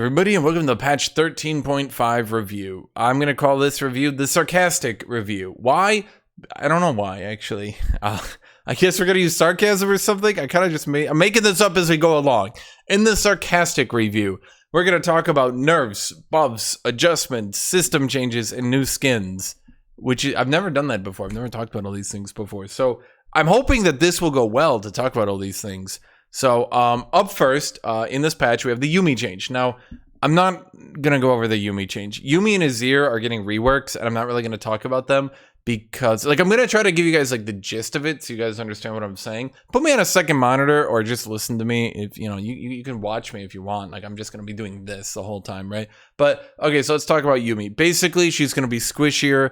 Everybody, and welcome to the patch 13.5 review. I'm going to call this review the sarcastic review. Why? I don't know why, actually. I guess we're going to use sarcasm or something. I'm making this up as we go along. In the sarcastic review, we're going to talk about nerfs, buffs, adjustments, system changes, and new skins. I've never done that before. I've never talked about all these things before. So I'm hoping that this will go well to talk about all these things. So, up first, in this patch, we have the Yuumi change. Now, I'm not going to go over the Yuumi change. Yuumi and Azir are getting reworks, and I'm not really going to talk about them because, I'm going to try to give you guys, the gist of it so you guys understand what I'm saying. Put me on a second monitor or just listen to me. If, you can watch me if you want. I'm just going to be doing this the whole time, right? But, okay, so let's talk about Yuumi. Basically, she's going to be squishier.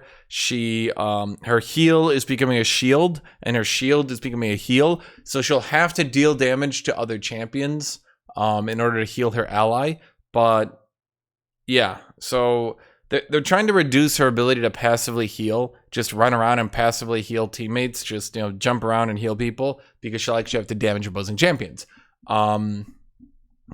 Her heal is becoming a shield, and her shield is becoming a heal. So she'll have to deal damage to other champions in order to heal her ally. But, yeah, so they're trying to reduce her ability to passively heal, just run around and passively heal teammates, just, jump around and heal people, because she'll actually have to damage opposing champions. They're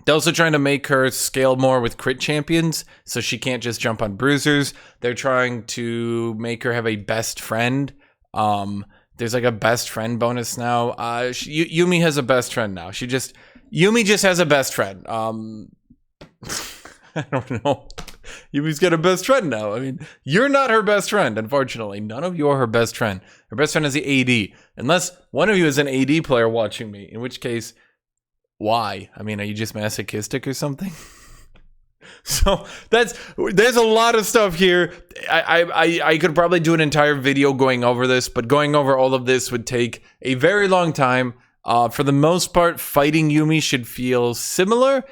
also trying to make her scale more with crit champions, so she can't just jump on bruisers. They're trying to make her have a best friend. There's a best friend bonus now. Yuumi has a best friend now. Yuumi just has a best friend. I don't know. Yumi's got a best friend now. I mean, you're not her best friend, unfortunately. None of you are her best friend. Her best friend is the AD. Unless one of you is an AD player watching me, in which case, why? I mean, are you just masochistic or something? So there's a lot of stuff here. I could probably do an entire video going over this, but going over all of this would take a very long time. For the most part, fighting Yuumi should feel similar,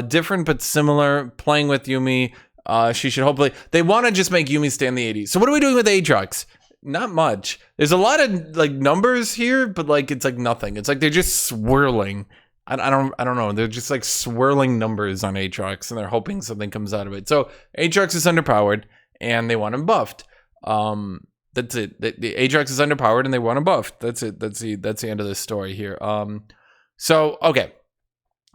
different but similar. Playing with Yuumi, she should hopefully. They want to just make Yuumi stay in the 80s. So what are we doing with Aatrox? Not much. There's a lot of numbers here, but it's nothing. It's they're just swirling. I don't know. They're just swirling numbers on Aatrox, and they're hoping something comes out of it. So Aatrox is underpowered, and they want him buffed. That's it. The Aatrox is underpowered and they want him buffed. That's it. That's the end of this story here. So okay.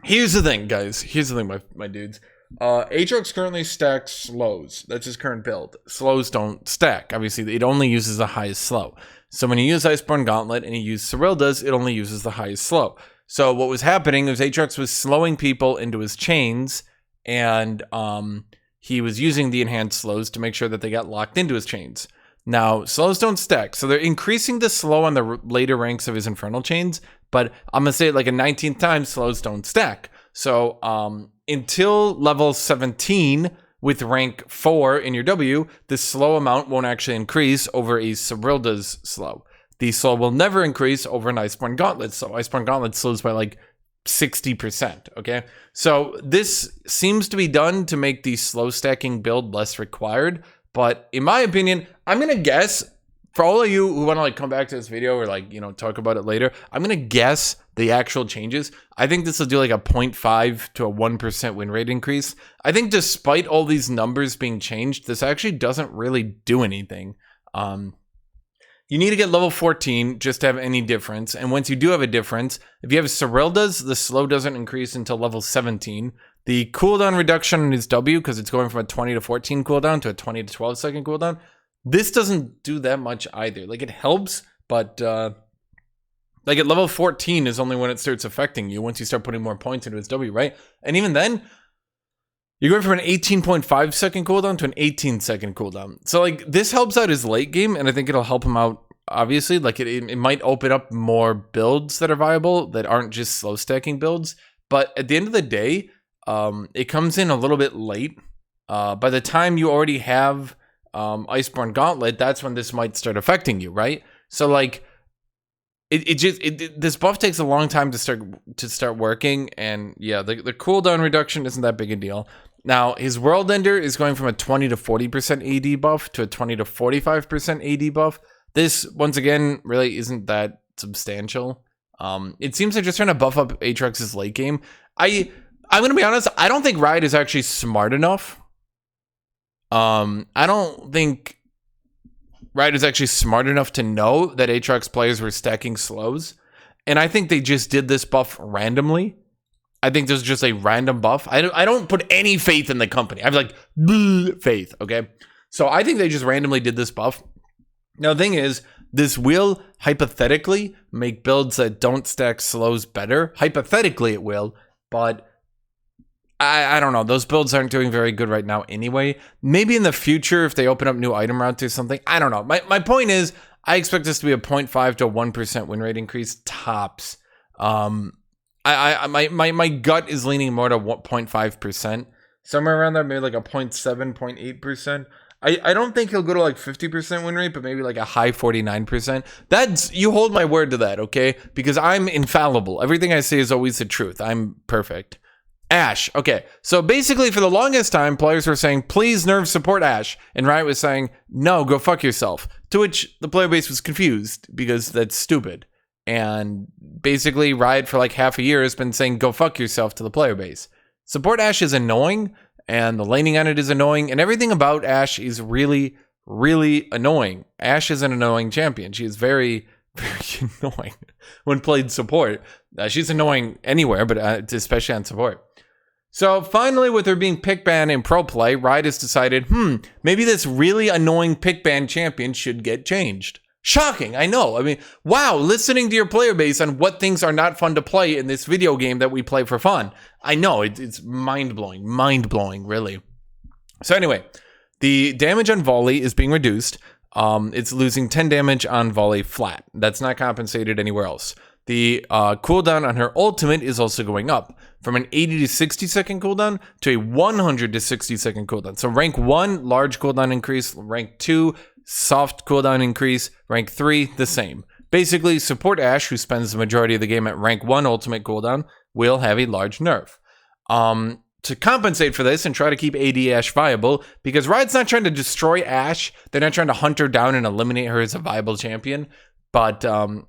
Here's the thing, guys. Here's the thing, my dudes. Aatrox currently stacks slows. That's his current build. Slows don't stack. Obviously, it only uses the highest slow. So when you use Iceborne Gauntlet and you use Seraph, it only uses the highest slow. So what was happening was Aatrox was slowing people into his chains, and he was using the enhanced slows to make sure that they got locked into his chains. Now, slows don't stack, so they're increasing the slow on the later ranks of his Infernal Chains, but I'm going to say it a 19th time, slows don't stack. So, until level 17 with rank 4 in your W, the slow amount won't actually increase over a Serap's slow. The slow will never increase over an Iceborne Gauntlet, so Iceborne Gauntlet slows by 60%, okay? So, this seems to be done to make the slow stacking build less required. But in my opinion, I'm going to guess, for all of you who want to come back to this video or talk about it later, I'm going to guess the actual changes. I think this will do a 0.5 to a 1% win rate increase. I think despite all these numbers being changed, this actually doesn't really do anything. You need to get level 14 just to have any difference. And once you do have a difference, if you have Seraph, the slow doesn't increase until level 17. The cooldown reduction on his W, because it's going from a 20 to 14 cooldown to a 20 to 12 second cooldown, this doesn't do that much either. It helps, but at level 14 is only when it starts affecting you, once you start putting more points into his W, right? And even then, you're going from an 18.5 second cooldown to an 18 second cooldown. So this helps out his late game, and I think it'll help him out, obviously. It might open up more builds that are viable that aren't just slow stacking builds. But at the end of the day, it comes in a little bit late. By the time you already have Iceborne Gauntlet, that's when this might start affecting you, right? So this buff takes a long time to start working, and yeah, the cooldown reduction isn't that big a deal. Now his World Ender is going from a 20 to 40% AD buff to a 20 to 45% AD buff. This once again really isn't that substantial. It seems they're just trying to buff up Aatrox's late game. I'm gonna be honest, I don't think Riot is actually smart enough. I don't think Riot is actually smart enough to know that Aatrox players were stacking slows. And I think they just did this buff randomly. I think there's just a random buff. I don't put any faith in the company. I have like faith, okay? So I think they just randomly did this buff. Now, the thing is, this will hypothetically make builds that don't stack slows better. Hypothetically, it will, but I don't know. Those builds aren't doing very good right now anyway. Maybe in the future, if they open up new item routes or something, I don't know. My point is, I expect this to be a 0.5 to 1% win rate increase tops. My gut is leaning more to 0.5%. Somewhere around there, maybe like a 0.7, 0.8%. I don't think he'll go to like 50% win rate, but maybe like a high 49%. You hold my word to that, okay? Because I'm infallible. Everything I say is always the truth. I'm perfect. Ashe. Okay, so basically for the longest time, players were saying, please nerf support Ashe. And Riot was saying, no, go fuck yourself. To which the player base was confused because that's stupid. And basically Riot for like half a year has been saying, go fuck yourself to the player base. Support Ashe is annoying, and the laning on it is annoying, and everything about Ashe is really, really annoying. Ashe is an annoying champion. She is very, very annoying when played support. She's annoying anywhere, but especially on support. So finally, with her being pick ban in pro play, Riot has decided, maybe this really annoying pick ban champion should get changed. Shocking, I know. I mean, wow, listening to your player base on what things are not fun to play in this video game that we play for fun. I know, it's mind-blowing, really. So anyway, the damage on volley is being reduced. It's losing 10 damage on volley flat. That's not compensated anywhere else. The cooldown on her ultimate is also going up from an 80 to 60 second cooldown to a 100 to 60 second cooldown. So rank 1, large cooldown increase. Rank 2, soft cooldown increase. Rank 3, the same. Basically, support Ashe, who spends the majority of the game at rank 1 ultimate cooldown, will have a large nerf. To compensate for this and try to keep AD Ashe viable, because Riot's not trying to destroy Ashe, they're not trying to hunt her down and eliminate her as a viable champion. But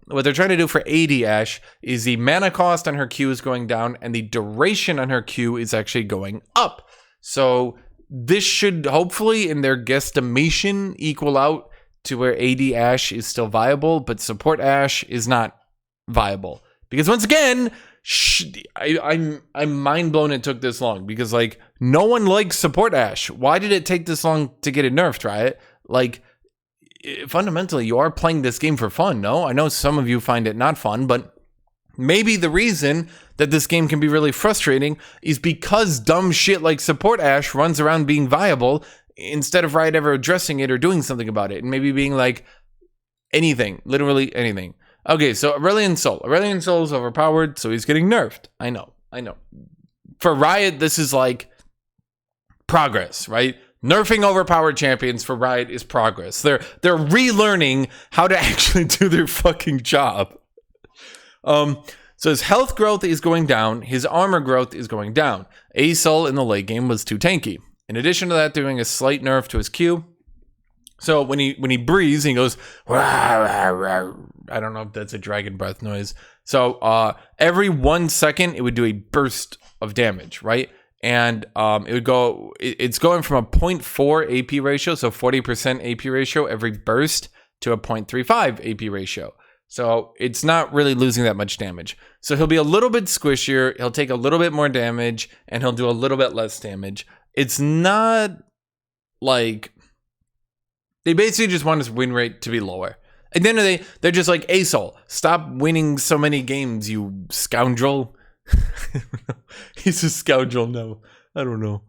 what they're trying to do for AD Ashe is the mana cost on her Q is going down and the duration on her Q is actually going up. So this should hopefully, in their guesstimation, equal out to where AD Ashe is still viable, but support Ashe is not viable. Because once again, I'm mind blown it took this long, because like no one likes support Ashe. Why did it take this long to get it nerfed, right? Like, fundamentally, you are playing this game for fun, no? I know some of you find it not fun, but maybe the reason that this game can be really frustrating is because dumb shit like support Ashe runs around being viable instead of Riot ever addressing it or doing something about it, and maybe being like anything, literally anything. Okay, so Aurelion Sol. Aurelion Sol is overpowered, so he's getting nerfed. I know. For Riot, this is like progress, right? Nerfing overpowered champions for Riot is progress. They're relearning how to actually do their fucking job. So his health growth is going down. His armor growth is going down. Sol in the late game was too tanky. In addition to that, doing a slight nerf to his Q. So when he breathes, he goes, rah, rah, rah. I don't know if that's a dragon breath noise. So every 1 second, it would do a burst of damage, right? And it's going from a 0.4 AP ratio, so 40% AP ratio every burst, to a 0.35 AP ratio. So it's not really losing that much damage. So he'll be a little bit squishier, he'll take a little bit more damage, and he'll do a little bit less damage. It's not like... They basically just want his win rate to be lower. At the end of the day, they're just like, Sol, stop winning so many games, you scoundrel. He's a scoundrel, no. I don't know.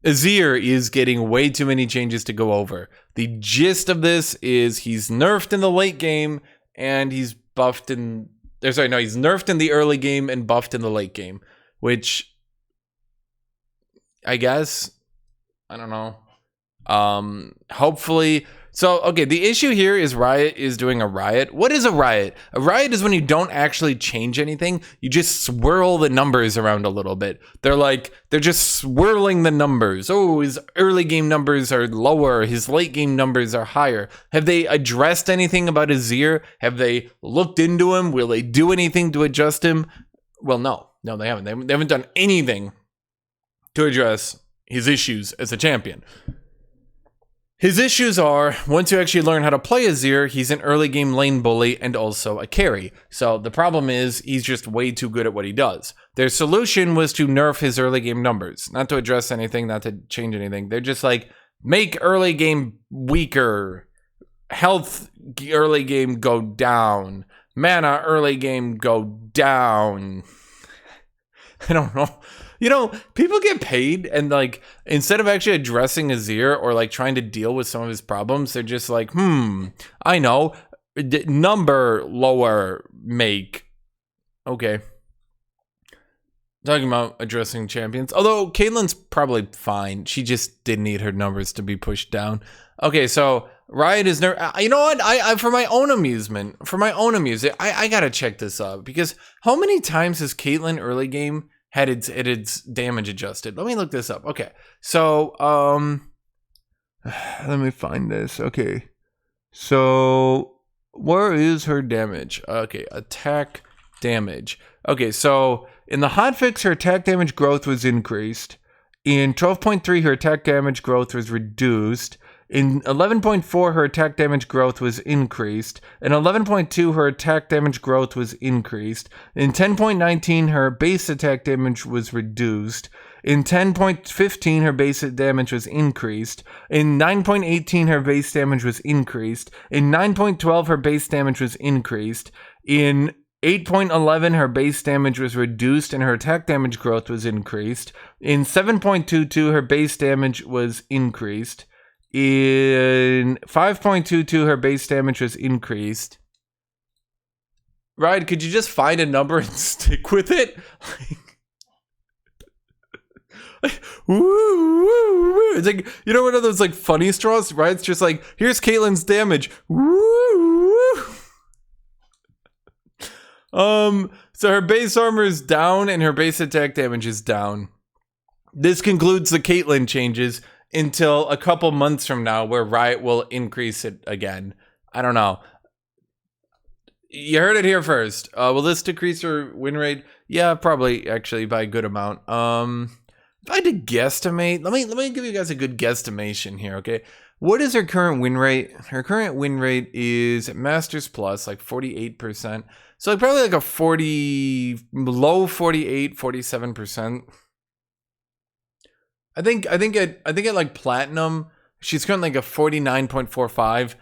Azir is getting way too many changes to go over. The gist of this is he's nerfed in the late game and he's buffed in... he's nerfed in the early game and buffed in the late game. Which, I guess, I don't know. Hopefully... So, okay, the issue here is Riot is doing a riot. What is a riot? A riot is when you don't actually change anything. You just swirl the numbers around a little bit. They're just swirling the numbers. Oh, his early game numbers are lower. His late game numbers are higher. Have they addressed anything about Azir? Have they looked into him? Will they do anything to adjust him? Well, no. No, they haven't. They haven't done anything to address his issues as a champion. His issues are, once you actually learn how to play Azir, he's an early game lane bully and also a carry. So the problem is, he's just way too good at what he does. Their solution was to nerf his early game numbers. Not to address anything, not to change anything. They're just like, make early game weaker. Health early game go down. Mana early game go down. I don't know. You know, people get paid and like, instead of actually addressing Azir or like trying to deal with some of his problems, they're just like, I know, number lower make. Okay. Talking about addressing champions. Although Caitlyn's probably fine. She just didn't need her numbers to be pushed down. Okay, so Riot is never. You know what? I for my own amusement, I gotta check this out because how many times has Caitlyn early game had its damage adjusted? Let me look this up. Okay, so let me find this. Okay, so where is her damage? Okay, attack damage. Okay, so in the hotfix, her attack damage growth was increased. In 12.3, her attack damage growth was reduced. In 11.4, her attack damage growth was increased. In 11.2, her attack damage growth was increased. In 10.19, her base attack damage was reduced. In 10.15, her base damage was increased. In 9.18, her base damage was increased. In 9.12, her base damage was increased. In 8.11, her base damage was reduced and her attack damage growth was increased. In 7.22, her base damage was increased. In 5.22, her base damage was increased. Right, could you just find a number and stick with it? It's like, you know, one of those like funny straws, right? It's just like, here's Caitlyn's damage. So her base armor is down and her base attack damage is down. This concludes the Caitlyn changes until a couple months from now where Riot will increase it again. I don't know. You heard it here first. Will this decrease her win rate? Yeah, probably actually by a good amount. If I had to guesstimate, let me give you guys a good guesstimation here, okay? What is her current win rate? Her current win rate is Masters Plus, like 48%. So like probably like a 40, low 48, 47%. I think at like Platinum, she's currently like a 49.45.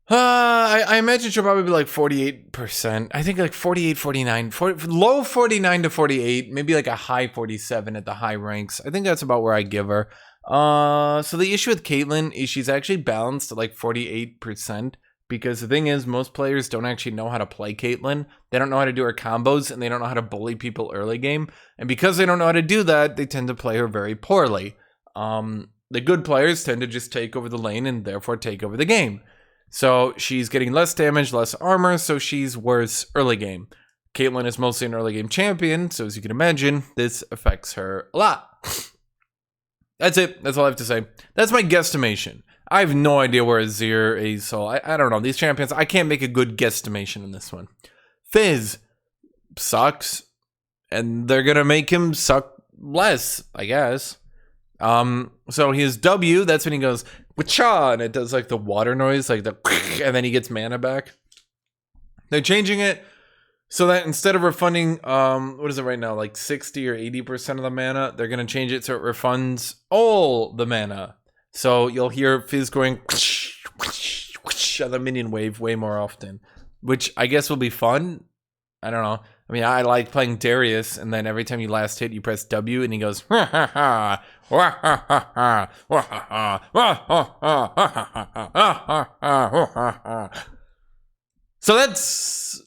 I imagine she'll probably be like 48%. I think like 48, 49, low 49 to 48, maybe like a high 47 at the high ranks. I think that's about where I give her. So the issue with Caitlyn is she's actually balanced at like 48%. Because the thing is, most players don't actually know how to play Caitlyn. They don't know how to do her combos, and they don't know how to bully people early game. And because they don't know how to do that, they tend to play her very poorly. The good players tend to just take over the lane and therefore take over the game. So she's getting less damage, less armor, so she's worse early game. Caitlyn is mostly an early game champion, so as you can imagine, this affects her a lot. That's it. That's all I have to say. That's my guesstimation. I have no idea where Azir is, so I don't know. These champions, I can't make a good guesstimation in this one. Fizz sucks, and they're going to make him suck less, I guess. So his W, that's when he goes, Wacha, and it does like the water noise, like the, and then he gets mana back. They're changing it so that instead of refunding, what is it right now, like 60 or 80% of the mana, they're going to change it so it refunds all the mana. So you'll hear Fizz going on the minion wave way more often, which I guess will be fun. I don't know. I mean, I like playing Darius, and then every time you last hit, you press W, and he goes, ha ha ha, wah ha ha ha, wah ha ha, wah ha ha, wah ha ha, wah ha ha. So that's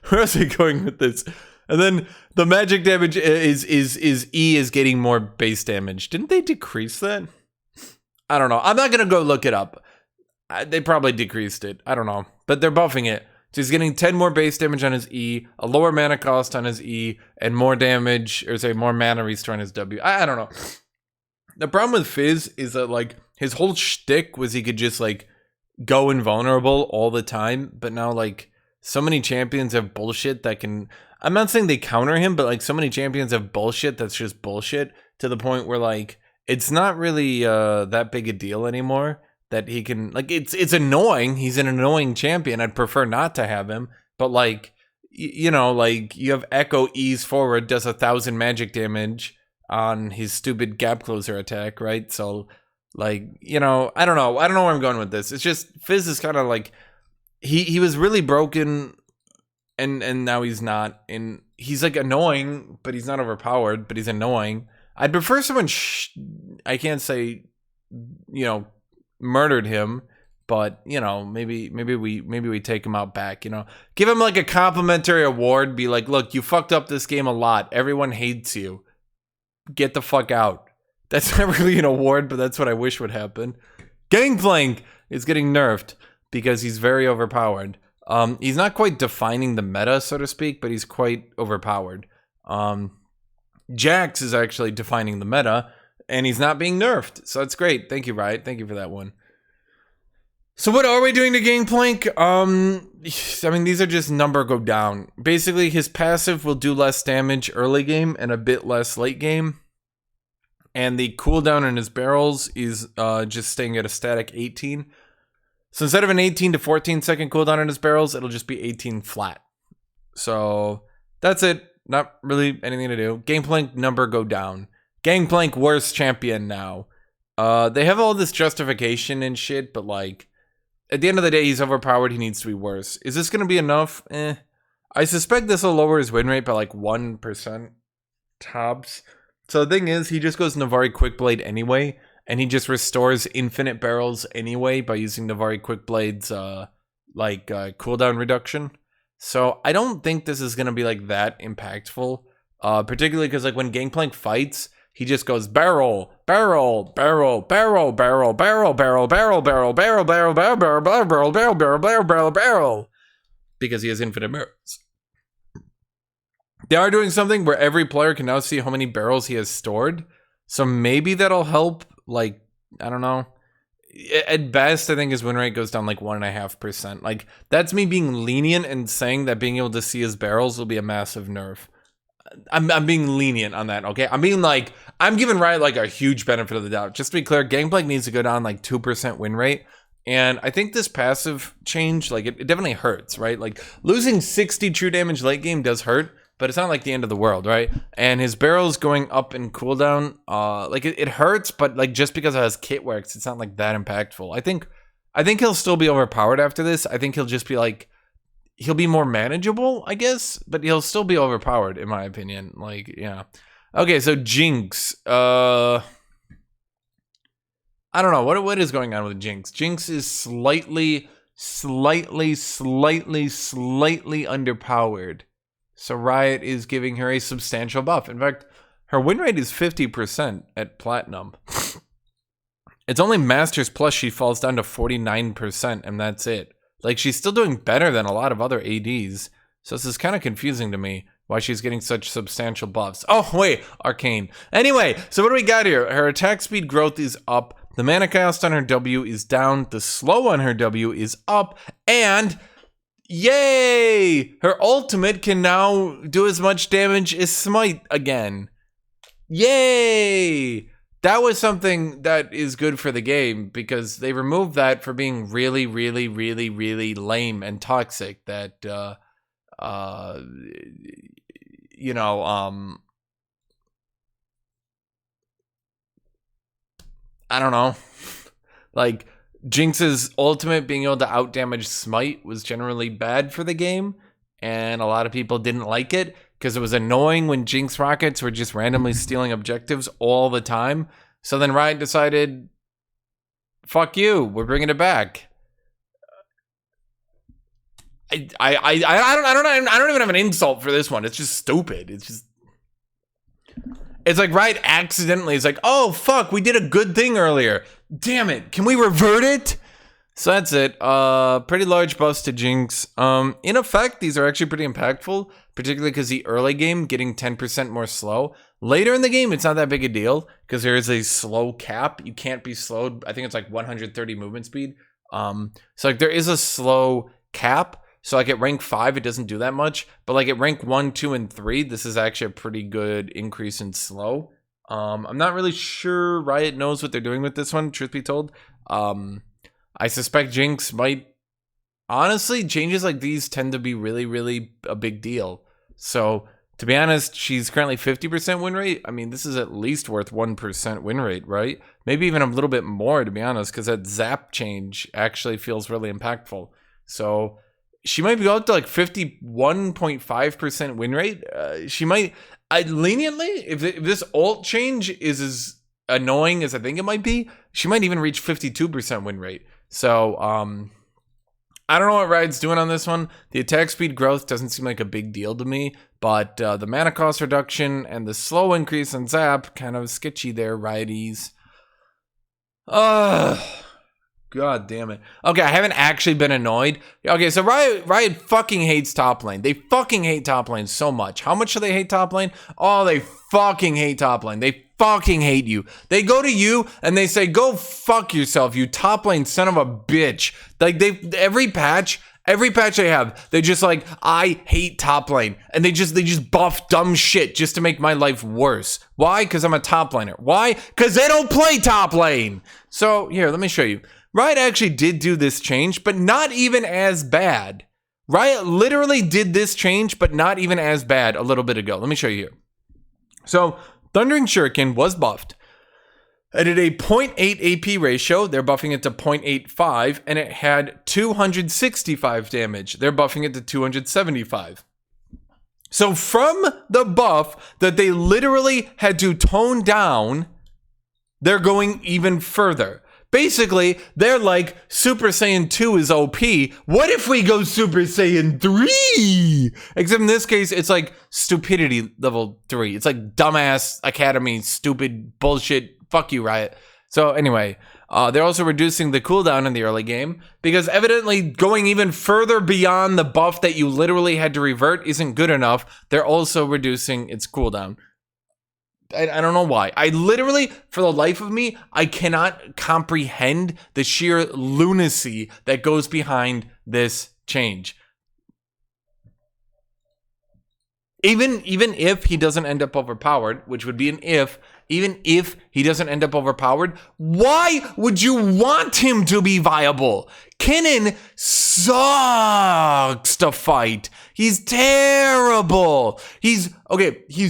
where else are we going with this? And then the magic damage is E is getting more base damage. Didn't they decrease that? I don't know. I'm not going to go look it up. They probably decreased it. I don't know. But they're buffing it. So he's getting 10 more base damage on his E, a lower mana cost on his E, and more damage, or say more mana restore on his W. I don't know. The problem with Fizz is that, like, his whole shtick was he could just, like, go invulnerable all the time. But now, like, so many champions have bullshit that can... I'm not saying they counter him, but like so many champions have bullshit that's just bullshit to the point where like it's not really that big a deal anymore that he can, like, it's annoying. He's an annoying champion. I'd prefer not to have him, but like, you know, like you have Echo ease forward, does 1,000 magic damage on his stupid gap closer attack, right? So like, you know, I don't know where I'm going with this. It's just Fizz is kind of like, he was really broken, and now he's not, and he's like annoying, but he's not overpowered, but he's annoying. I'd prefer someone I can't say, you know, murdered him, but you know, maybe we take him out back, you know, give him like a complimentary award, be like, look, you fucked up this game a lot, everyone hates you, get the fuck out. That's not really an award, but that's what I wish would happen. Gangplank is getting nerfed because he's very overpowered. He's not quite defining the meta, so to speak, but he's quite overpowered. Jax is actually defining the meta, and he's not being nerfed, so that's great. Thank you, Riot. Thank you for that one. So what are we doing to Gangplank? I mean, these are just number go down. Basically, his passive will do less damage early game and a bit less late game. And the cooldown in his barrels is just staying at a static 18. So instead of an 18 to 14 second cooldown in his barrels, it'll just be 18 flat. So that's it. Not really anything to do. Gangplank number go down. Gangplank worst champion now. They have all this justification and shit, but like, at the end of the day, he's overpowered. He needs to be worse. Is this going to be enough? I suspect this will lower his win rate by like 1% tops. So the thing is, he just goes Navari Quickblade anyway, and he just restores infinite barrels anyway by using Navari Quickblade's cooldown reduction. So I don't think this is gonna be like that impactful, particularly because like when Gangplank fights, he just goes barrel, barrel, barrel, barrel, barrel, barrel, barrel, barrel, barrel, barrel, barrel, barrel, barrel, barrel, barrel, barrel, barrel, barrel, barrel, because he has infinite barrels. They are doing something where every player can now see how many barrels he has stored. So maybe that'll help. Like, I don't know. At best, I think his win rate goes down like 1.5%. Like, that's me being lenient and saying that being able to see his barrels will be a massive nerf. I'm being lenient on that, okay? I'm being like, I'm giving Riot like a huge benefit of the doubt. Just to be clear, Gangplank needs to go down like 2% win rate. And I think this passive change, like, it definitely hurts, right? Like, losing 60 true damage late game does hurt, but it's not like the end of the world, right? And his barrels going up in cooldown, like it hurts, but like just because of his kit works, it's not like that impactful. I think he'll still be overpowered after this. I think he'll just be like, he'll be more manageable, I guess, but he'll still be overpowered in my opinion. Like, yeah. Okay, so Jinx. I don't know what is going on with Jinx. Jinx is slightly underpowered. So Riot is giving her a substantial buff. In fact, her win rate is 50% at Platinum. It's only Masters Plus she falls down to 49%, and that's it. Like, she's still doing better than a lot of other ADs. So this is kind of confusing to me why she's getting such substantial buffs. Oh, wait, Arcane. Anyway, so what do we got here? Her attack speed growth is up. The mana cost on her W is down. The slow on her W is up. And yay! Her ultimate can now do as much damage as Smite again. Yay! That was something that is good for the game because they removed that for being really, really, really, really lame and toxic. That, I don't know. Like, Jinx's ultimate being able to outdamage Smite was generally bad for the game, and a lot of people didn't like it because it was annoying when Jinx rockets were just randomly stealing objectives all the time. So then Riot decided, fuck you, we're bringing it back. I don't even have an insult for this one. It's just stupid. It's like Riot accidentally is like, oh fuck, we did a good thing earlier. Damn it, can we revert it? So that's it. Pretty large buffs to Jinx. In effect, these are actually pretty impactful, particularly because the early game getting 10% more slow. Later in the game, it's not that big a deal because there is a slow cap. You can't be slowed. I think it's like 130 movement speed. So like there is a slow cap. So like at rank 5, it doesn't do that much. But like at rank 1, 2, and 3, this is actually a pretty good increase in slow. I'm not really sure Riot knows what they're doing with this one, truth be told. I suspect Jinx might... Honestly, changes like these tend to be really, really a big deal. So, to be honest, she's currently 50% win rate. I mean, this is at least worth 1% win rate, right? Maybe even a little bit more, to be honest, because that zap change actually feels really impactful. So, she might be up to like 51.5% win rate. She might... leniently, if this ult change is as annoying as I think it might be, she might even reach 52% win rate. So, I don't know what Riot's doing on this one. The attack speed growth doesn't seem like a big deal to me, but the mana cost reduction and the slow increase in zap, kind of sketchy there, Rioties. God damn it. Okay, I haven't actually been annoyed. Okay, so Riot fucking hates top lane. They fucking hate top lane so much. How much do they hate top lane? Oh, they fucking hate top lane. They fucking hate you. They go to you and they say, go fuck yourself, you top lane son of a bitch. Like, every patch they have, they're just like, I hate top lane. And they just buff dumb shit just to make my life worse. Why? Because I'm a top laner. Why? Because they don't play top lane. So, here, let me show you. Riot actually did do this change, but not even as bad. Riot literally did this change, but not even as bad a little bit ago. Let me show you here. So, Thundering Shuriken was buffed. It had a 0.8 AP ratio. They're buffing it to 0.85, and it had 265 damage. They're buffing it to 275. So, from the buff that they literally had to tone down, they're going even further. Basically, they're like, Super Saiyan 2 is OP. What if we go Super Saiyan 3? Except in this case, it's like stupidity level 3. It's like dumbass academy, stupid bullshit. Fuck you, Riot. So anyway, they're also reducing the cooldown in the early game because evidently going even further beyond the buff that you literally had to revert isn't good enough. They're also reducing its cooldown. I don't know why. I literally, for the life of me, I cannot comprehend the sheer lunacy that goes behind this change. Even if he doesn't end up overpowered, which would be an if, even if he doesn't end up overpowered, why would you want him to be viable? Kennen sucks to fight. He's terrible. He's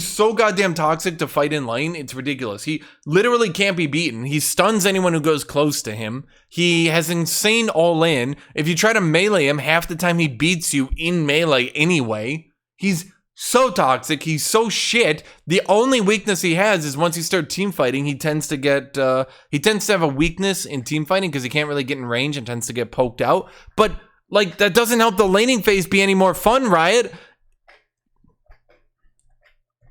so goddamn toxic to fight in lane. It's ridiculous. He literally can't be beaten. He stuns anyone who goes close to him. He has insane all-in. If you try to melee him, half the time he beats you in melee anyway. He's so toxic, he's so shit. The only weakness he has is once you start team fighting, he tends to have a weakness in team fighting because he can't really get in range and tends to get poked out. But like, that doesn't help the laning phase be any more fun, Riot.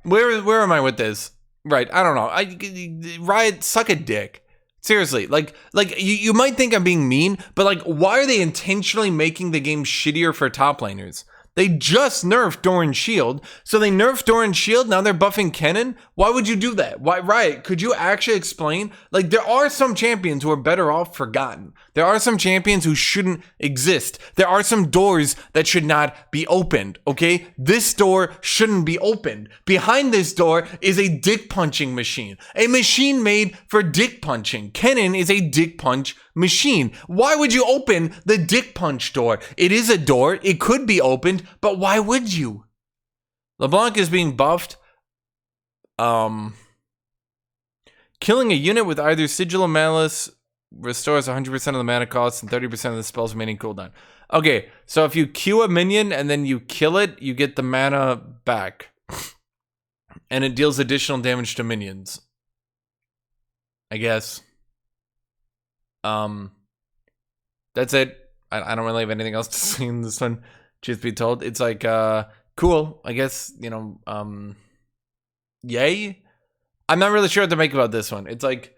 Where am I with this? Right, I don't know. Riot, suck a dick. Seriously, like you might think I'm being mean, but like, why are they intentionally making the game shittier for top laners? They just nerfed Doran's shield. So they nerfed Doran's shield, now they're buffing Kennen? Why would you do that? Why, Riot, could you actually explain? Like, there are some champions who are better off forgotten. There are some champions who shouldn't exist. There are some doors that should not be opened, okay? This door shouldn't be opened. Behind this door is a dick punching machine. A machine made for dick punching. Kennen is a dick punch machine. Why would you open the dick punch door? It is a door. It could be opened, but why would you? LeBlanc is being buffed. Killing a unit with either Sigil or Malice restores 100% of the mana cost and 30% of the spell's remaining cooldown. Okay, so if you Q a minion and then you kill it, you get the mana back. And it deals additional damage to minions. I guess. That's it. I don't really have anything else to say in this one, truth be told. It's like, cool, I guess, you know, yay? I'm not really sure what to make about this one. It's like,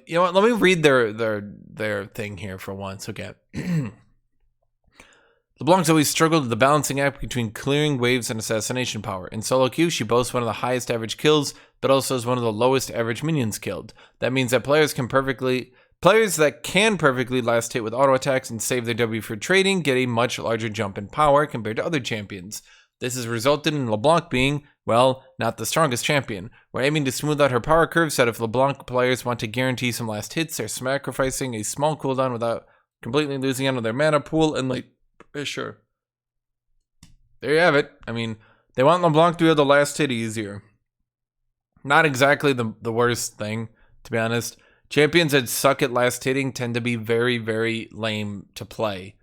you know what, let me read their thing here for once, okay. LeBlanc's always struggled with the balancing act between clearing waves and assassination power. In solo queue, she boasts one of the highest average kills, but also has one of the lowest average minions killed. That means that players that can perfectly last hit with auto attacks and save their W for trading get a much larger jump in power compared to other champions. This has resulted in LeBlanc being, well, not the strongest champion. We're aiming to smooth out her power curve so that if LeBlanc players want to guarantee some last hits, they're sacrificing a small cooldown without completely losing out on their mana pool and like, sure. There you have it. I mean, they want LeBlanc to be able to last hit easier. Not exactly the worst thing, to be honest. Champions that suck at last hitting tend to be very, very lame to play.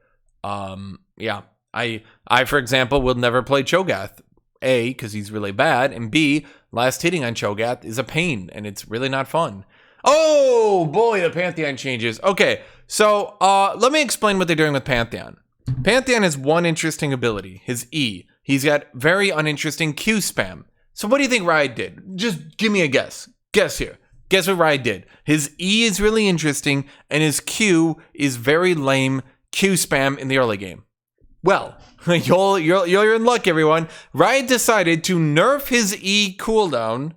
Yeah. I, for example, will never play Cho'Gath. A, because he's really bad, and B, last hitting on Cho'Gath is a pain, and it's really not fun. Oh, boy, the Pantheon changes. Okay, so let me explain what they're doing with Pantheon. Pantheon has one interesting ability, his E. He's got very uninteresting Q spam. So what do you think Riot did? Just give me a guess. Guess here. Guess what Riot did? His E is really interesting, and his Q is very lame Q spam in the early game. Well, you're in luck, everyone. Riot decided to nerf his E cooldown,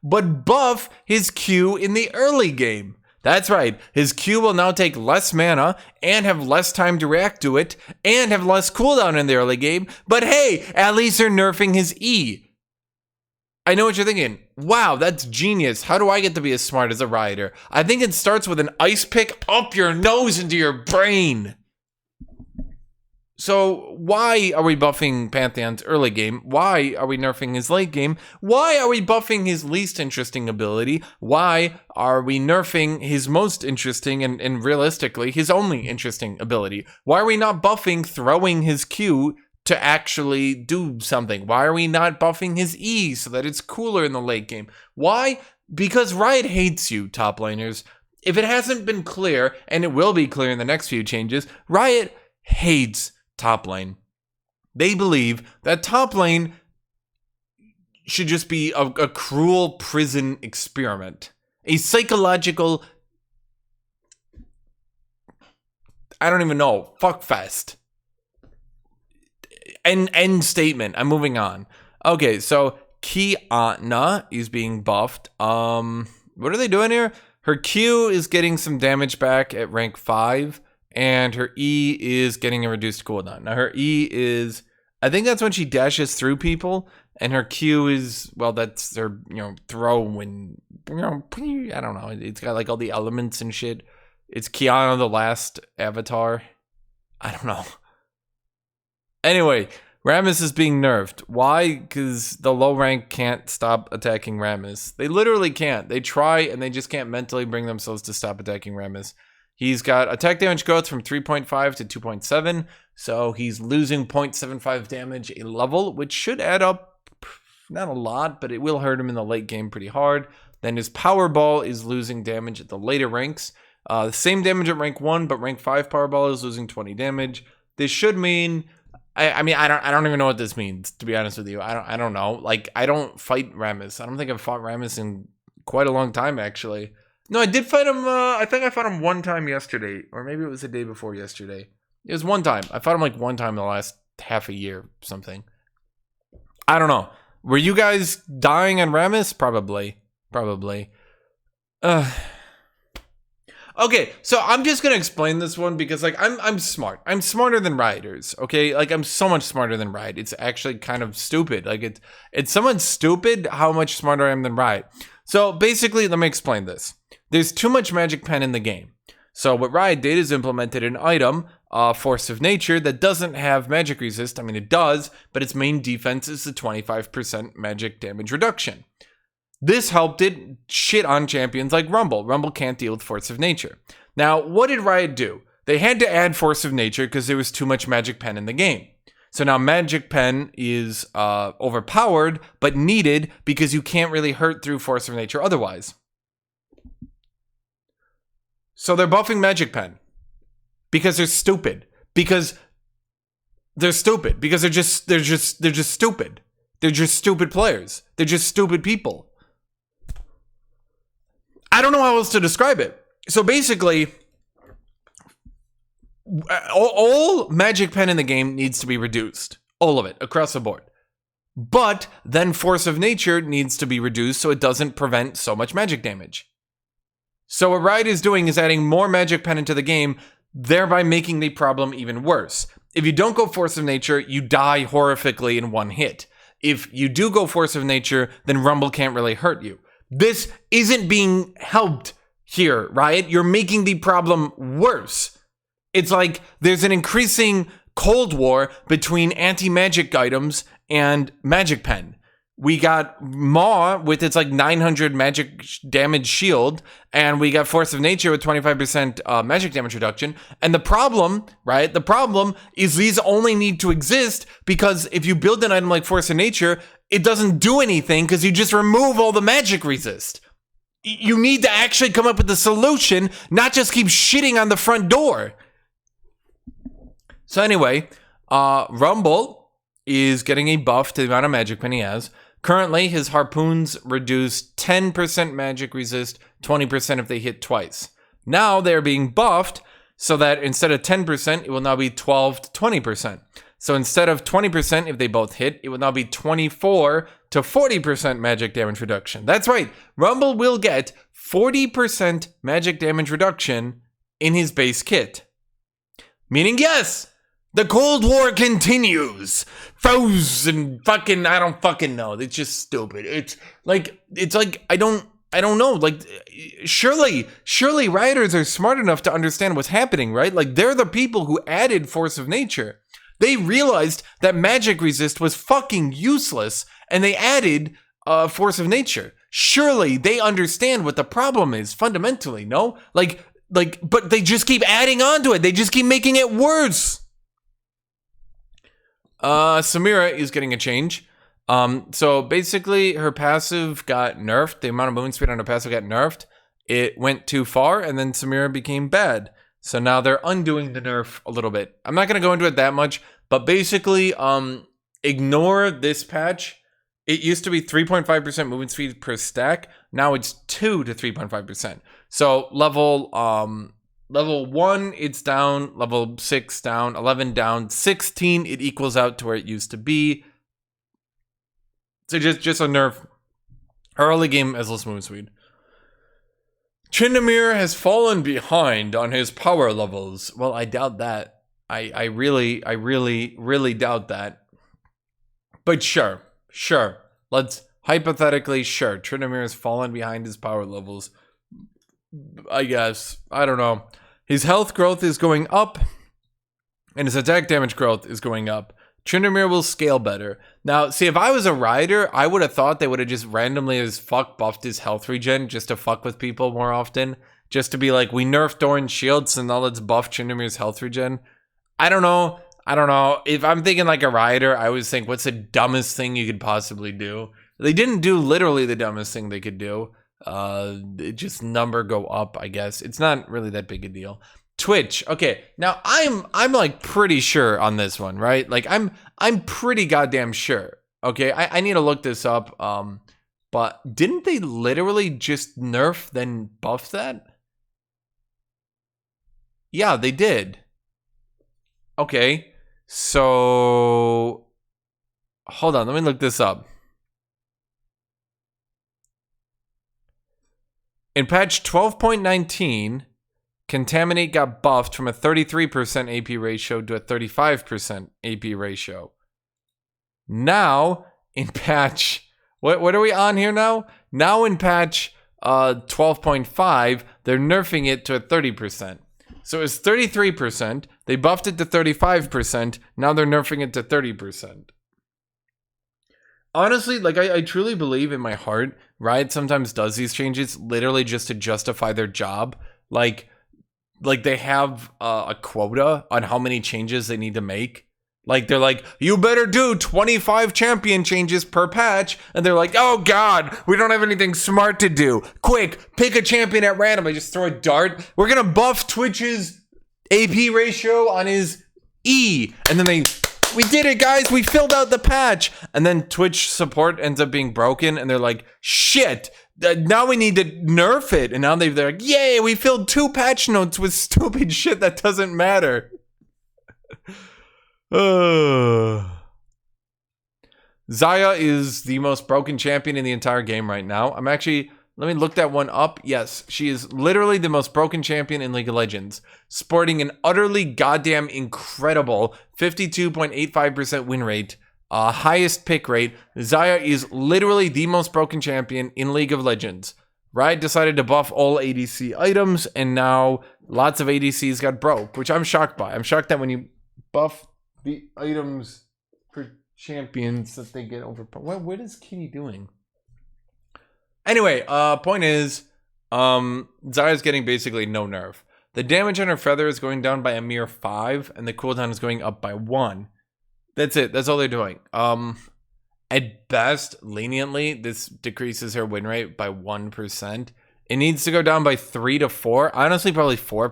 but buff his Q in the early game. That's right. His Q will now take less mana and have less time to react to it and have less cooldown in the early game. But hey, at least they're nerfing his E. I know what you're thinking. Wow, that's genius. How do I get to be as smart as a Rioter? I think it starts with an ice pick up your nose into your brain. So why are we buffing Pantheon's early game? Why are we nerfing his late game? Why are we buffing his least interesting ability? Why are we nerfing his most interesting and realistically his only interesting ability? Why are we not buffing throwing his Q to actually do something? Why are we not buffing his E so that it's cooler in the late game? Why? Because Riot hates you, top laners. If it hasn't been clear, and it will be clear in the next few changes, Riot hates top lane. They believe that top lane should just be a cruel prison experiment. A psychological, I don't even know, fuckfest. End statement. I'm moving on. Okay, so Qiyana is being buffed. What are they doing here? Her Q is getting some damage back at rank 5. And her E is getting a reduced cooldown. Now her E is, I think that's when she dashes through people, and her Q is, well, that's her, throw when, I don't know. It's got like all the elements and shit. It's Qiyana, the last avatar. I don't know. Anyway, Rammus is being nerfed. Why? Because the low rank can't stop attacking Rammus. They literally can't. They try, and they just can't mentally bring themselves to stop attacking Rammus. He's got attack damage growth from 3.5 to 2.7, so he's losing 0.75 damage a level, which should add up, not a lot, but it will hurt him in the late game pretty hard. Then his Powerball is losing damage at the later ranks. The same damage at rank 1, but rank 5 Powerball is losing 20 damage. This should mean, I don't even know what this means, to be honest with you. I don't know. Like, I don't fight Rammus. I don't think I've fought Rammus in quite a long time, actually. No, I did fight him, I think I fought him one time yesterday, or maybe it was the day before yesterday. It was one time. I fought him like one time in the last half a year or something. I don't know. Were you guys dying on Rammus? Probably. Okay, so I'm just gonna explain this one because like I'm smart. I'm smarter than Rioters, okay? Like I'm so much smarter than Riot. It's actually kind of stupid. Like it's somewhat stupid how much smarter I am than Riot. So basically, let me explain this. There's too much magic pen in the game. So what Riot did is implemented an item, Force of Nature, that doesn't have magic resist. I mean, it does, but its main defense is the 25% magic damage reduction. This helped it shit on champions like Rumble. Rumble can't deal with Force of Nature. Now, what did Riot do? They had to add Force of Nature because there was too much magic pen in the game. So now Magic Pen is overpowered, but needed because you can't really hurt through Force of Nature otherwise. So they're buffing Magic Pen because they're stupid. Because they're stupid. Because they're just stupid. They're just stupid players. They're just stupid people. I don't know how else to describe it. So basically, all magic pen in the game needs to be reduced. All of it, across the board. But then Force of Nature needs to be reduced so it doesn't prevent so much magic damage. So what Riot is doing is adding more magic pen into the game, thereby making the problem even worse. If you don't go Force of Nature, you die horrifically in one hit. If you do go Force of Nature, then Rumble can't really hurt you. This isn't being helped here, Riot. You're making the problem worse. It's like there's an increasing Cold War between anti-magic items and Magic Pen. We got Maw with its like 900 magic damage shield, and we got Force of Nature with 25% magic damage reduction. And the problem, right? The problem is these only need to exist because if you build an item like Force of Nature, it doesn't do anything because you just remove all the magic resist. You need to actually come up with a solution, not just keep shitting on the front door. So anyway, Rumble is getting a buff to the amount of magic pen he has. Currently, his harpoons reduce 10% magic resist, 20% if they hit twice. Now they're being buffed so that instead of 10%, it will now be 12 to 20%. So instead of 20% if they both hit, it will now be 24 to 40% magic damage reduction. That's right, Rumble will get 40% magic damage reduction in his base kit. Meaning, yes, the Cold War continues. Frozen fucking, I don't fucking know. It's just stupid. It's like I don't know. Like, surely rioters are smart enough to understand what's happening, right? Like, they're the people who added Force of Nature. They realized that magic resist was fucking useless, and they added Force of Nature. Surely they understand what the problem is fundamentally, no? Like, but they just keep adding on to it. They just keep making it worse. Samira is getting a change. So basically her passive got nerfed. The amount of movement speed on her passive got nerfed. It went too far, and then Samira became bad. So now they're undoing the nerf a little bit. I'm not going to go into it that much, but basically, ignore this patch. It used to be 3.5% movement speed per stack. Now it's 2 to 3.5%. So level 1, it's down. Level 6 down. 11 down. 16, it equals out to where it used to be. So just a nerf. Early game as less movement speed. Tryndamere has fallen behind on his power levels. Well, I doubt that. I really doubt that. But sure. Let's hypothetically, sure. Tryndamere has fallen behind his power levels. I guess. I don't know. His health growth is going up, and his attack damage growth is going up. Tryndamere will scale better. Now, see, if I was a rider, I would have thought they would have just randomly as fuck buffed his health regen just to fuck with people more often. Just to be like, we nerfed Doran's shield, so now let's buff Tryndamere's health regen. I don't know. If I'm thinking like a rider, I always think, what's the dumbest thing you could possibly do? They didn't do literally the dumbest thing they could do. It just number go up, I guess. It's not really that big a deal. Twitch. Okay, now I'm like pretty sure on this one, right? Like I'm pretty goddamn sure. Okay, I need to look this up. But didn't they literally just nerf then buff that? Yeah, they did. Okay, so hold on, let me look this up. In patch 12.19, Contaminate got buffed from a 33% AP ratio to a 35% AP ratio. Now, in patch... What are we on here now? Now in patch 12.5, they're nerfing it to a 30%. So it's 33%. They buffed it to 35%. Now they're nerfing it to 30%. Honestly, like I truly believe in my heart, Riot sometimes does these changes literally just to justify their job. Like they have a quota on how many changes they need to make. Like they're like, you better do 25 champion changes per patch. And they're like, oh God, we don't have anything smart to do. Quick, pick a champion at random. I just throw a dart. We're going to buff Twitch's AP ratio on his E. And then we did it, guys. We filled out the patch. And then Twitch support ends up being broken. And they're like, shit. Now we need to nerf it. And now they're like, yay, we filled 2 patch notes with stupid shit that doesn't matter. Xayah is the most broken champion in the entire game right now. I'm actually Let me look that one up. Yes, she is literally the most broken champion in League of Legends, sporting an utterly goddamn incredible 52.85% win rate, highest pick rate. Xayah is literally the most broken champion in League of Legends. Riot decided to buff all ADC items, and now lots of ADCs got broke, which I'm shocked by. I'm shocked that when you buff the items for champions that they get over. What is Kitty doing? Anyway, point is, Xayah's getting basically no nerf. The damage on her feather is going down by a mere 5, and the cooldown is going up by 1. That's it. That's all they're doing. At best, leniently, this decreases her win rate by 1%. It needs to go down by 3 to 4. Honestly, probably 4,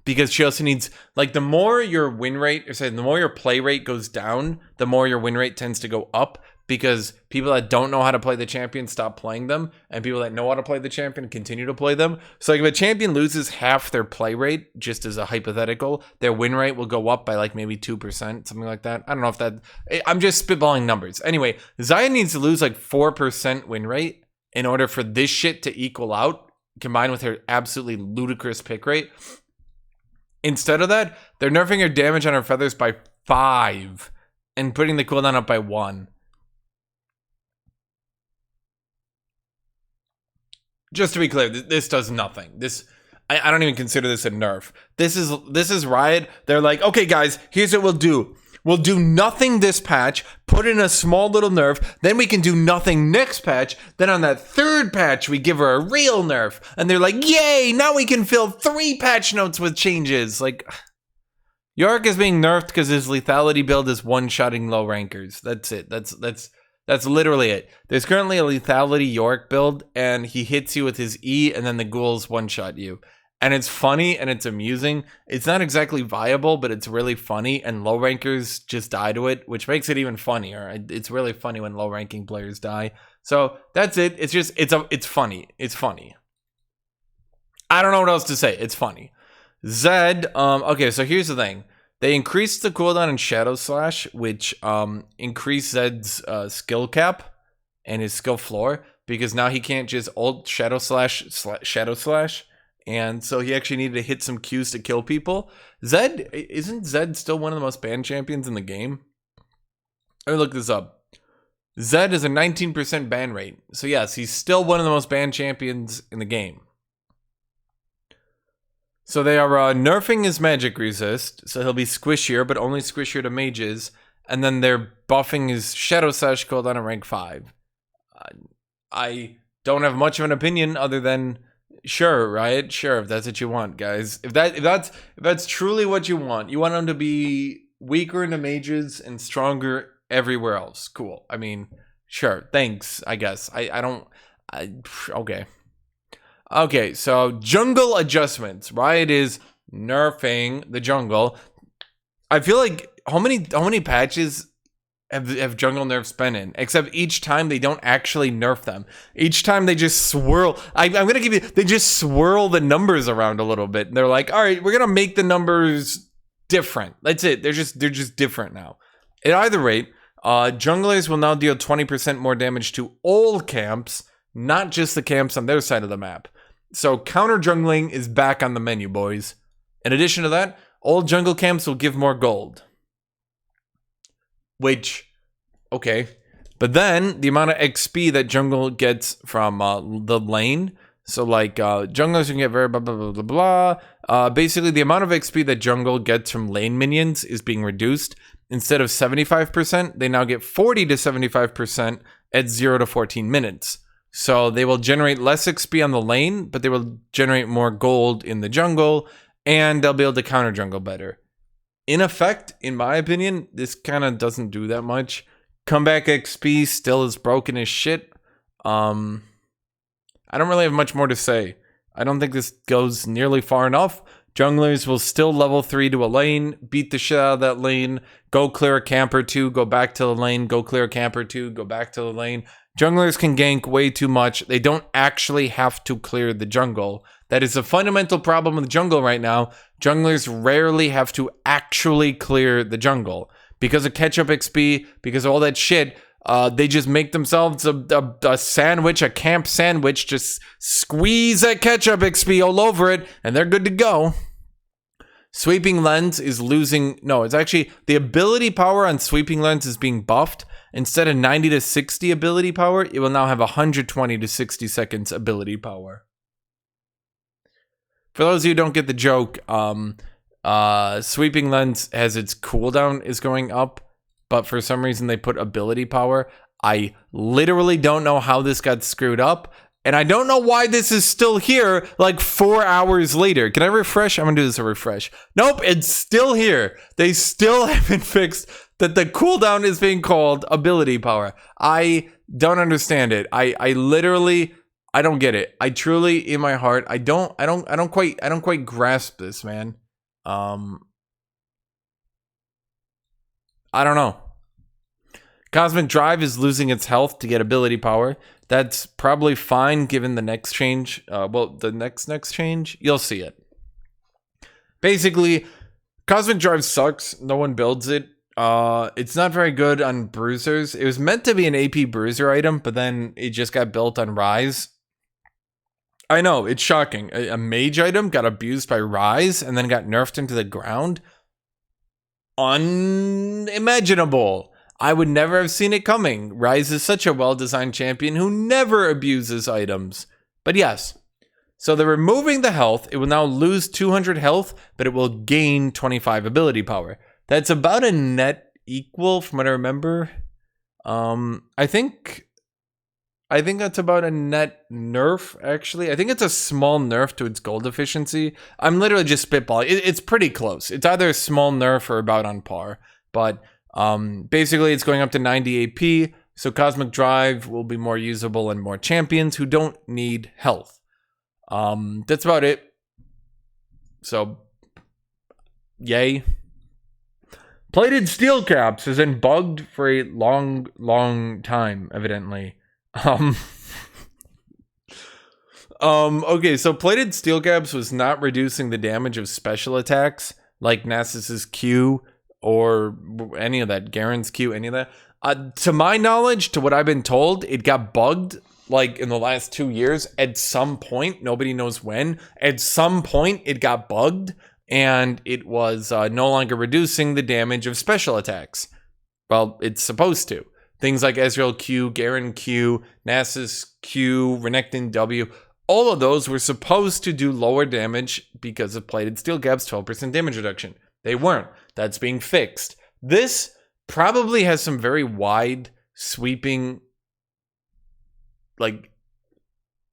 because she also needs, like, the more your win rate, or say, the more your play rate goes down, the more your win rate tends to go up, because people that don't know how to play the champion stop playing them, and people that know how to play the champion continue to play them. So, like, if a champion loses half their play rate, just as a hypothetical, their win rate will go up by, like, maybe 2%, something like that. I don't know if that... I'm just spitballing numbers. Anyway, Xayah needs to lose, like, 4% win rate in order for this shit to equal out, combined with her absolutely ludicrous pick rate. Instead of that, they're nerfing her damage on her feathers by 5 and putting the cooldown up by 1. Just to be clear, this does nothing. I don't even consider this a nerf. This is Riot. They're like, okay, guys, here's what we'll do. We'll do nothing this patch, put in a small little nerf, then we can do nothing next patch, then on that third patch, we give her a real nerf. And they're like, yay, now we can fill 3 patch notes with changes. Like, Yorick is being nerfed because his lethality build is one-shotting low rankers. That's it. That's literally it. There's currently a lethality Yorick build, and he hits you with his E, and then the ghouls one-shot you. And it's funny, and it's amusing. It's not exactly viable, but it's really funny, and low rankers just die to it, which makes it even funnier. It's really funny when low-ranking players die. So that's it. It's just, it's funny. It's funny. I don't know what else to say. It's funny. Zed, okay, so here's the thing. They increased the cooldown in Shadow Slash, which increased Zed's skill cap and his skill floor, because now he can't just ult Shadow Slash, and so he actually needed to hit some Qs to kill people. Isn't Zed still one of the most banned champions in the game? Let me look this up. Zed is a 19% ban rate, so yes, he's still one of the most banned champions in the game. So they are nerfing his magic resist, so he'll be squishier, but only squishier to mages. And then they're buffing his Shadow Slash cooldown at rank 5. I don't have much of an opinion other than, sure, Riot, sure, if that's what you want, guys. If that's truly what you want him to be weaker into mages and stronger everywhere else. Cool. I mean, sure, thanks, I guess. Okay. Okay, so jungle adjustments. Riot is nerfing the jungle. I feel like how many patches have jungle nerfs been in? Except each time they don't actually nerf them. Each time they just swirl. I'm gonna give you. They just swirl the numbers around a little bit. And they're like, all right, we're gonna make the numbers different. That's it. They're just different now. At either rate, junglers will now deal 20% more damage to all camps, not just the camps on their side of the map. So counter jungling is back on the menu, boys. In addition to that, all jungle camps will give more gold. Which, okay. But then, the amount of XP that jungle gets from the lane, so like junglers can get very blah, blah, blah, blah, blah. Basically, the amount of XP that jungle gets from lane minions is being reduced. Instead of 75%, they now get 40 to 75% at 0 to 14 minutes. So they will generate less XP on the lane, but they will generate more gold in the jungle, and they'll be able to counter jungle better. In effect, in my opinion, this kind of doesn't do that much. Comeback XP still is broken as shit. I don't really have much more to say. I don't think this goes nearly far enough. Junglers will still level 3 to a lane, beat the shit out of that lane, go clear a camp or 2, go back to the lane, go clear a camp or 2, go back to the lane. Junglers can gank way too much. They don't actually have to clear the jungle. That is a fundamental problem with jungle right now. Junglers rarely have to actually clear the jungle. Because of catch-up XP, because of all that shit, They just make themselves a sandwich, a camp sandwich, just squeeze that ketchup XP all over it, and they're good to go. Sweeping Lens is losing... No, it's actually... The ability power on Sweeping Lens is being buffed. Instead of 90 to 60 ability power, it will now have 120 to 60 seconds ability power. For those of you who don't get the joke, Sweeping Lens has its cooldown is going up, but for some reason they put ability power. I literally don't know how this got screwed up, and I don't know why this is still here like 4 hours later. Can I refresh? I'm gonna do this a refresh. Nope, it's still here. They still haven't fixed that the cooldown is being called ability power. I don't understand it. I literally... I don't get it. I truly, in my heart, I don't quite grasp this, man. I don't know. Cosmic Drive is losing its health to get ability power. That's probably fine given the next change. Well, the next change, you'll see it. Basically, Cosmic Drive sucks. No one builds it. It's not very good on bruisers. It was meant to be an AP bruiser item, but then it just got built on Rise. I know, it's shocking. A mage item got abused by Rise and then got nerfed into the ground. Unimaginable. I would never have seen it coming. Rise is such a well-designed champion who never abuses items. But yes. So they're removing the health. It will now lose 200 health, but it will gain 25 ability power. That's about a net equal from what I remember. I think that's about a net nerf, actually. I think it's a small nerf to its gold efficiency. I'm literally just spitballing. It's pretty close. It's either a small nerf or about on par. But basically, it's going up to 90 AP. So Cosmic Drive will be more usable and more champions who don't need health. That's about it. So, yay. Plated Steelcaps has been bugged for a long time, evidently. Okay, so Plated Steelcaps was not reducing the damage of special attacks like Nasus's Q or any of that, Garen's Q, any of that. To my knowledge, to what I've been told, it got bugged like in the last 2 years. At some point, nobody knows when. At some point, it got bugged and it was no longer reducing the damage of special attacks. Well, it's supposed to. Things like Ezreal Q, Garen Q, Nasus Q, Renekton W, all of those were supposed to do lower damage because of Plated Steelcaps' 12% damage reduction. They weren't. That's being fixed. This probably has some very wide sweeping, like,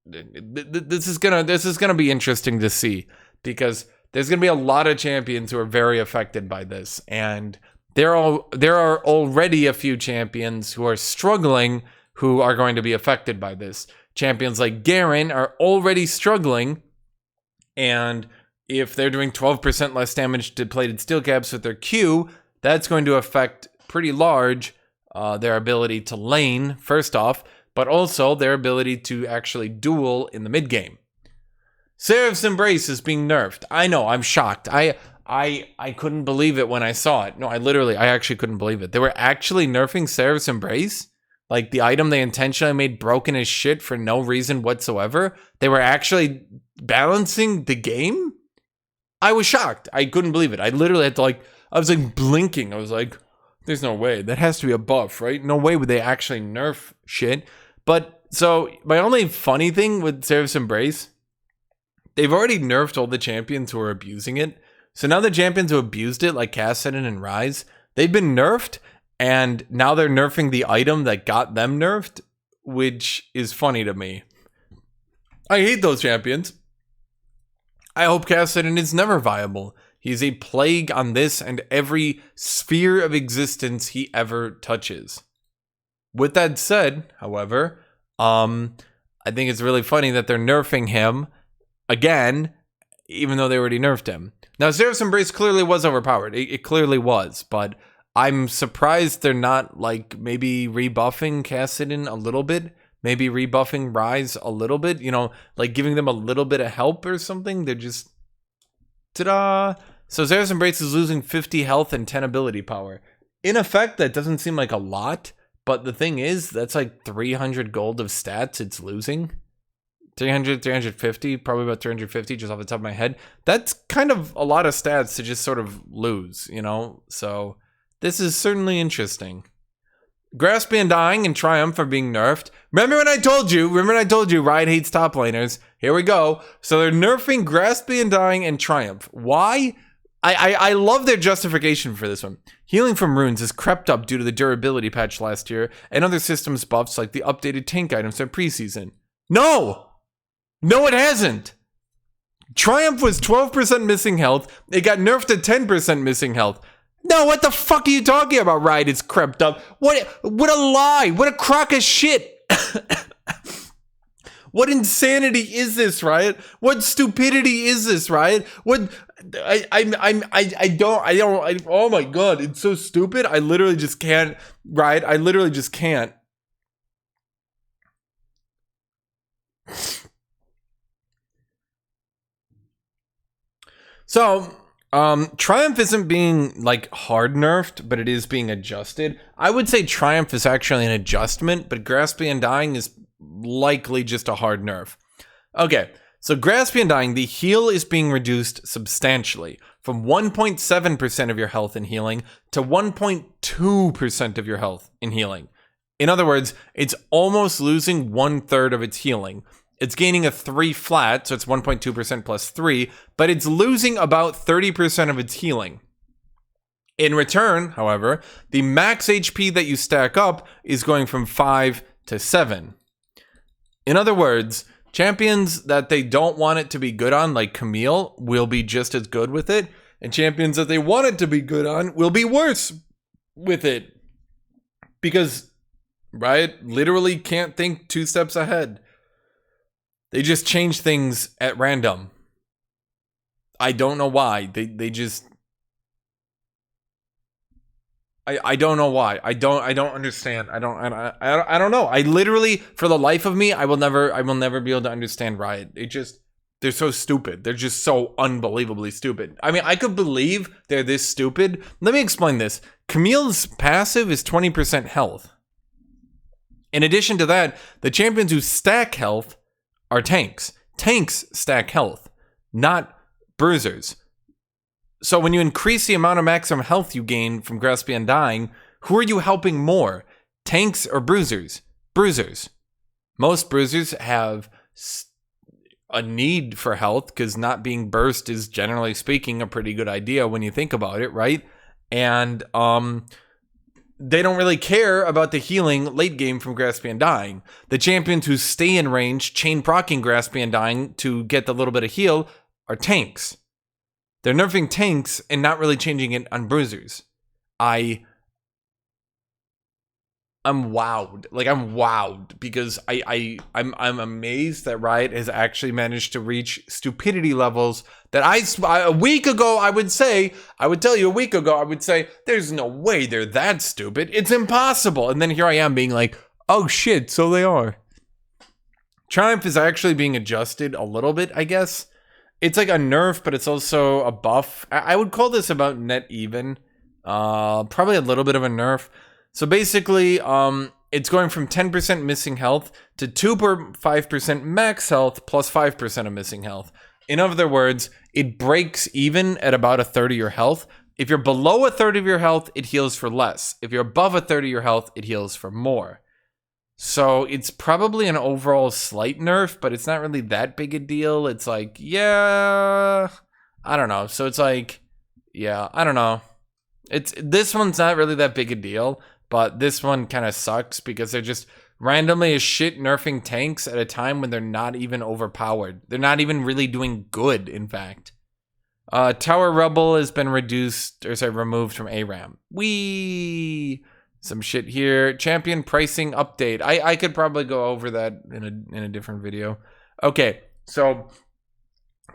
this is gonna be interesting to see because there's gonna be a lot of champions who are very affected by this, and there are already a few champions who are struggling who are going to be affected by this. Champions like Garen are already struggling, and if they're doing 12% less damage to Plated Steelcaps with their Q, that's going to affect pretty large their ability to lane, first off, but also their ability to actually duel in the mid game. Seraph's Embrace is being nerfed. I know, I'm shocked. I couldn't believe it when I saw it. No, I actually couldn't believe it. They were actually nerfing Seraph's Embrace? Like the item they intentionally made broken as shit for no reason whatsoever? They were actually balancing the game? I was shocked. I couldn't believe it. I literally had to I was like blinking. I was like, there's no way. That has to be a buff, right? No way would they actually nerf shit. But, so, my only funny thing with Seraph's Embrace, they've already nerfed all the champions who are abusing it. So now the champions who abused it, like Kassadin and Ryze, they've been nerfed, and now they're nerfing the item that got them nerfed, which is funny to me. I hate those champions. I hope Kassadin is never viable. He's a plague on this and every sphere of existence he ever touches. With that said, however, I think it's really funny that they're nerfing him again, even though they already nerfed him. Now, Seraph's Embrace clearly was overpowered. It clearly was, but I'm surprised they're not, maybe rebuffing Kassadin a little bit. Maybe rebuffing Ryze a little bit. You know, giving them a little bit of help or something. They're just... Ta-da! So Seraph's Embrace is losing 50 health and 10 ability power. In effect, that doesn't seem like a lot, But the thing is, that's like 300 gold of stats it's losing. 300, 350, probably about 350 just off the top of my head. That's kind of a lot of stats to just sort of lose, you know? So this is certainly interesting. Grasp the Undying and Triumph are being nerfed. Remember when I told you Riot hates top laners? Here we go. So they're nerfing Grasp the Undying and Triumph. Why? I love their justification for this one. Healing from runes has crept up due to the durability patch last year and other systems buffs like the updated tank items from preseason. No! No, it hasn't. Triumph was 12% missing health. It got nerfed to 10% missing health. No, what the fuck are you talking about, Riot? It's crept up. What a lie. What a crock of shit. What insanity is this, Riot? What stupidity is this, Riot? What oh my god, it's so stupid. I literally just can't, Riot. I literally just can't. So, Triumph isn't being like hard nerfed, but it is being adjusted. I would say Triumph is actually an adjustment, but Grasp the Undying is likely just a hard nerf. Okay, so Grasp the Undying, the heal is being reduced substantially from 1.7% of your health in healing to 1.2% of your health in healing. In other words, it's almost losing 1/3 of its healing. It's gaining a 3 flat, so it's 1.2% plus 3, but it's losing about 30% of its healing. In return, however, the max HP that you stack up is going from 5 to 7. In other words, champions that they don't want it to be good on, like Camille, will be just as good with it, and champions that they want it to be good on will be worse with it. Because Riot literally can't think 2 steps ahead. They just change things at random. I don't know why. They just I don't know why. I don't understand. I don't know. I literally, for the life of me, I will never be able to understand Riot. They're so stupid. They're just so unbelievably stupid. I mean, I could believe they're this stupid. Let me explain this. Camille's passive is 20% health. In addition to that, the champions who stack health are tanks. Tanks stack health, not bruisers. So when you increase the amount of maximum health you gain from Grasp the Undying, who are you helping more? Tanks or bruisers? Bruisers. Most bruisers have a need for health because not being burst is, generally speaking, a pretty good idea when you think about it, right? And they don't really care about the healing late game from Grasp the Undying. The champions who stay in range, chain procking Grasp the Undying to get the little bit of heal are tanks. They're nerfing tanks and not really changing it on bruisers. I'm wowed. Like, I'm wowed because I'm amazed that Riot has actually managed to reach stupidity levels that a week ago I would say there's no way they're that stupid. It's impossible. And then here I am being like, oh shit, so they are. Triumph is actually being adjusted a little bit, I guess. It's like a nerf, but it's also a buff. I would call this about net even. Probably a little bit of a nerf. So basically, it's going from 10% missing health to 2.5% max health plus 5% of missing health. In other words, it breaks even at about 1/3 of your health. If you're below 1/3 of your health, it heals for less. If you're above 1/3 of your health, it heals for more. So it's probably an overall slight nerf, but it's not really that big a deal. It's like, yeah, I don't know. So it's like, yeah, I don't know. This one's not really that big a deal, but this one kind of sucks because they're just randomly as shit nerfing tanks at a time when they're not even overpowered. They're not even really doing good, in fact. Tower Rebel has been removed from Aram. Some shit here. Champion pricing update. I could probably go over that in a different video. Okay, so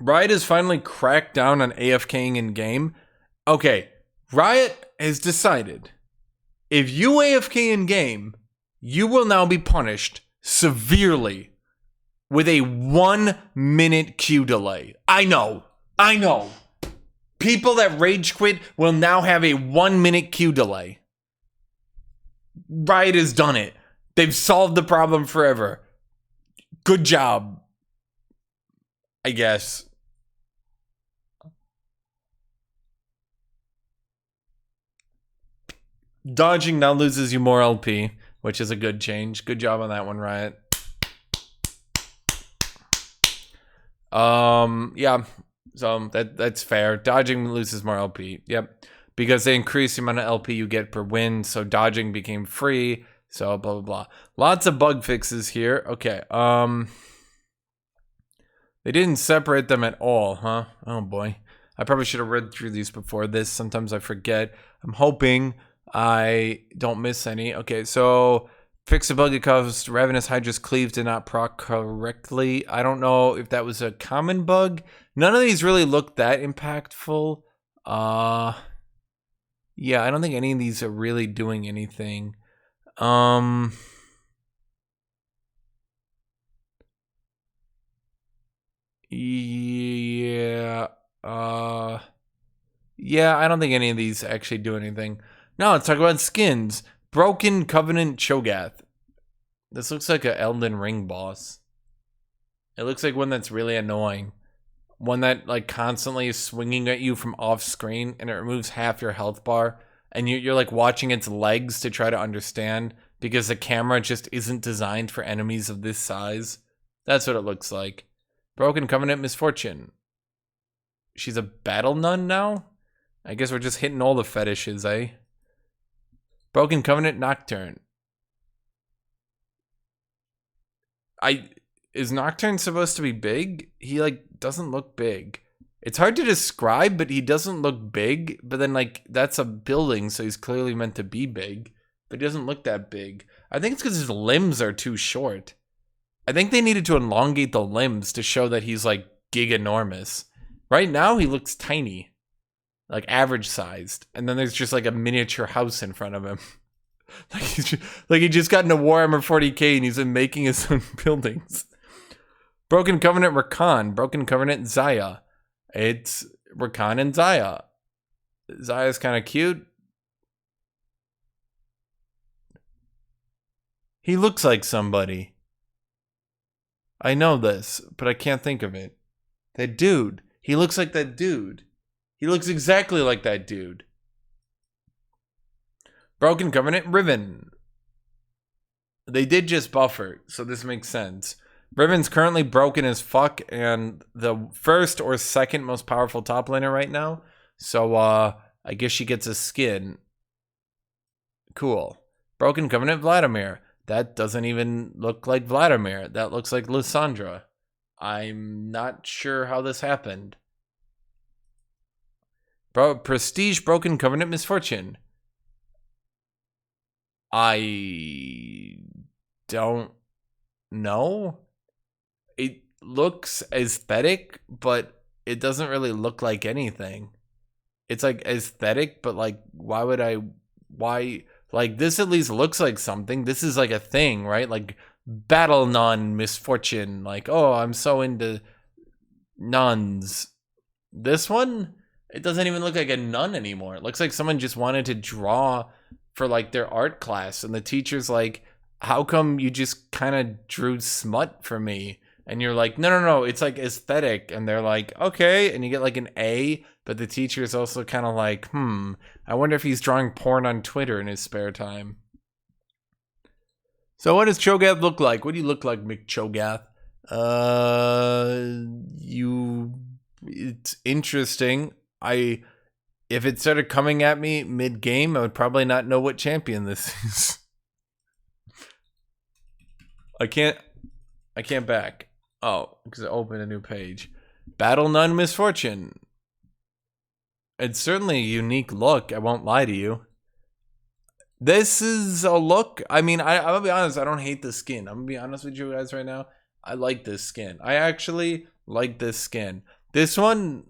Riot has finally cracked down on AFKing in game. Okay, Riot has decided if you AFK in game, you will now be punished severely with a 1-minute Q delay. I know. People that rage quit will now have a 1-minute Q delay. Riot has done it. They've solved the problem forever. Good job. I guess. Dodging now loses you more LP, which is a good change. Good job on that one, Riot. Yeah. So that's fair. Dodging loses more LP. Yep. Because they increase the amount of LP you get per win, so dodging became free. So blah blah blah. Lots of bug fixes here. Okay. They didn't separate them at all, huh? Oh boy. I probably should have read through these before this. Sometimes I forget. I'm hoping I don't miss any. Okay, so fix a bug that caused Ravenous Hydra's cleave did not proc correctly. I don't know if that was a common bug. None of these really look that impactful. Yeah, I don't think any of these are really doing anything. Yeah. Yeah, I don't think any of these actually do anything. Now let's talk about skins. Broken Covenant Cho'Gath. This looks like an Elden Ring boss. It looks like one that's really annoying. One that like constantly is swinging at you from off screen and it removes half your health bar. And you're like watching its legs to try to understand because the camera just isn't designed for enemies of this size. That's what it looks like. Broken Covenant Misfortune. She's a battle nun now? I guess we're just hitting all the fetishes, eh? Broken Covenant Nocturne. Is Nocturne supposed to be big? He like doesn't look big. It's hard to describe, but he doesn't look big. But then like that's a building, so he's clearly meant to be big. But he doesn't look that big. I think it's because his limbs are too short. I think they needed to elongate the limbs to show that he's like giganormous. Right now he looks tiny. Like average sized. And then there's just like a miniature house in front of him. Like he just got into Warhammer 40k and he's been making his own buildings. Broken Covenant Rakan. Broken Covenant Xayah. It's Rakan and Xayah. Xayah's kind of cute. He looks like somebody. I know this, but I can't think of it. That dude. He looks like that dude. He looks exactly like that dude. Broken Covenant Riven. They did just buffer, so this makes sense. Riven's currently broken as fuck and the first or second most powerful top laner right now. So I guess she gets a skin. Cool. Broken Covenant Vladimir. That doesn't even look like Vladimir. That looks like Lysandra. I'm not sure how this happened. Prestige Broken Covenant Misfortune. I don't know. It looks aesthetic, but it doesn't really look like anything. It's like aesthetic, but like why like this at least looks like something. This is like a thing, right? Like battle nun misfortune. Like, oh, I'm so into nuns. This one, it doesn't even look like a nun anymore. It looks like someone just wanted to draw for like their art class and the teacher's like, how come you just kind of drew smut for me? And you're like, no, it's like aesthetic. And they're like, okay. And you get like an A, but the teacher is also kind of like, I wonder if he's drawing porn on Twitter in his spare time. So what does Cho'Gath look like? What do you look like, McCho'Gath? It's interesting. If it started coming at me mid-game, I would probably not know what champion this is. I can't back. Oh, because I opened a new page. Battle Nun Misfortune. It's certainly a unique look. I won't lie to you. This is a look. I mean, I'll be honest. I don't hate the skin. I'm going to be honest with you guys right now. I like this skin. I actually like this skin. This one,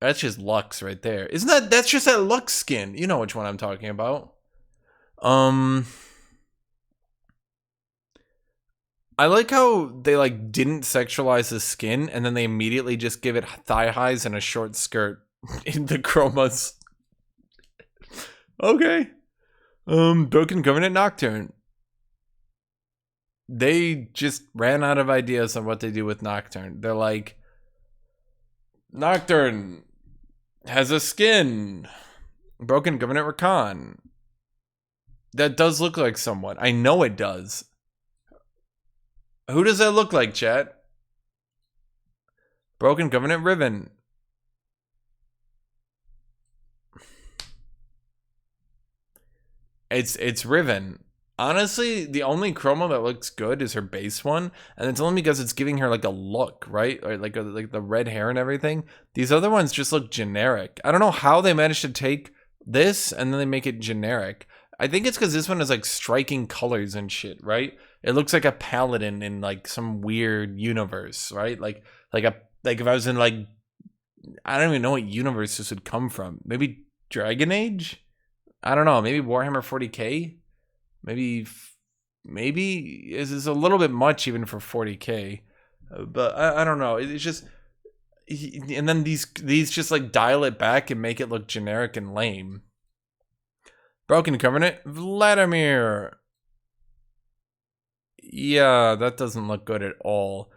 that's just Lux right there. Isn't that? That's just that Lux skin. You know which one I'm talking about. I like how they like didn't sexualize the skin and then they immediately just give it thigh highs and a short skirt in the chromas. Okay. Broken Covenant Nocturne. They just ran out of ideas on what they do with Nocturne. They're like, Nocturne has a skin. Broken Covenant Rakan. That does look like someone. I know it does. Who does that look like, chat? Broken Covenant Riven. It's Riven. Honestly, the only chroma that looks good is her base one, and it's only because it's giving her like a look, right? Or like the red hair and everything. These other ones just look generic. I don't know how they managed to take this and then they make it generic. I think it's because this one is like striking colors and shit, right? It looks like a paladin in like some weird universe, right? Like if I was in like, I don't even know what universe this would come from. Maybe Dragon Age? I don't know. Maybe Warhammer 40k? Maybe is a little bit much even for 40k, but I don't know. It's just, and then these just like dial it back and make it look generic and lame. Broken Covenant Vladimir. Yeah, that doesn't look good at all.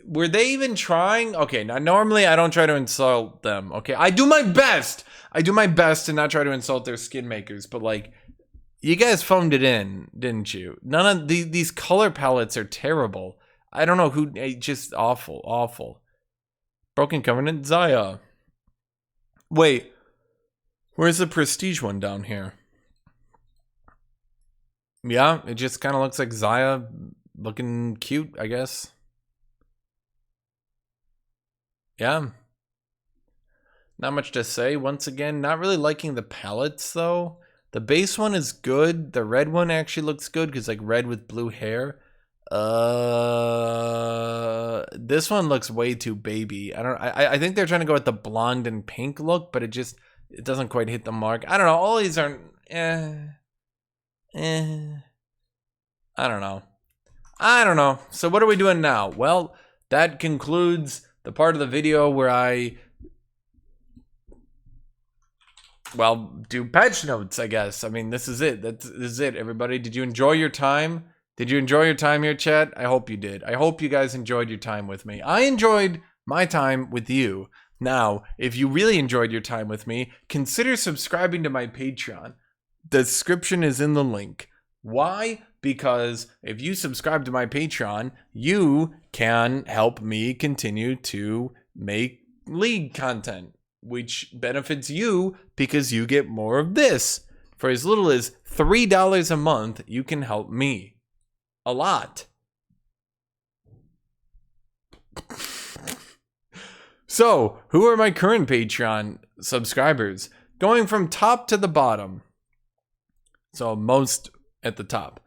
Were they even trying? Okay, now normally I don't try to insult them. Okay, I do my best. I do my best to not try to insult their skin makers, but like, you guys phoned it in, didn't you? None of these color palettes are terrible. I don't know who, just awful, awful. Broken Covenant Xayah. Wait, where's the prestige one down here? Yeah, it just kind of looks like Xayah looking cute, I guess. Yeah. Not much to say. Once again, not really liking the palettes though. The base one is good. The red one actually looks good because like red with blue hair. This one looks way too baby. I think they're trying to go with the blonde and pink look, but it doesn't quite hit the mark. I don't know. All these aren't I don't know. So what are we doing now? Well, that concludes the part of the video where I do patch notes, I guess. I mean, this is it. This is it, everybody. Did you enjoy your time? Did you enjoy your time here, chat? I hope you did. I hope you guys enjoyed your time with me. I enjoyed my time with you. Now, if you really enjoyed your time with me, consider subscribing to my Patreon. The description is in the link. Why? Because if you subscribe to my Patreon, you can help me continue to make League content, which benefits you because you get more of this. For as little as $3 a month, you can help me. A lot. So, who are my current Patreon subscribers? Going from top to the bottom. So, most at the top.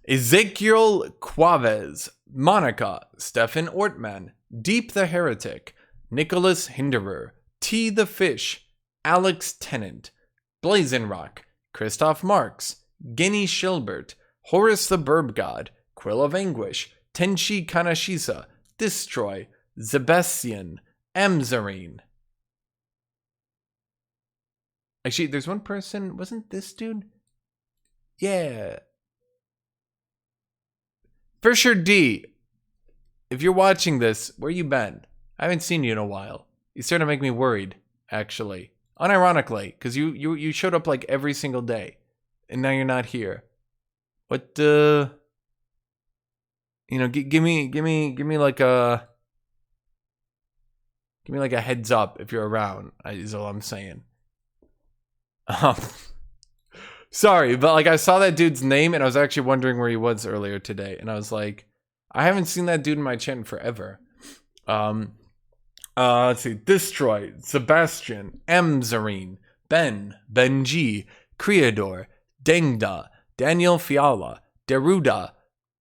Ezekiel Quavez, Monica, Stefan Ortman, Deep the Heretic, Nicholas Hinderer, T the Fish, Alex Tennant, Blazenrock, Christoph Marks, Guinea Shilbert, Horace the Burb God, Quill of Anguish, Tenshi Kanashisa, Destroy, Sebastian, Amzarine. Actually, there's one person, wasn't this dude? Yeah. For sure, D. If you're watching this, where you been? I haven't seen you in a while. You started to make me worried, actually. Unironically, because you showed up like every single day. And now you're not here. What you know, give me like a heads up if you're around, is all I'm saying. Sorry, but like I saw that dude's name and I was actually wondering where he was earlier today, and I was like, I haven't seen that dude in my chat in forever. Let's see. Destroy, Sebastian, Amzarine, Benji, Creador, Dengda, Daniel Fiala, Deruda,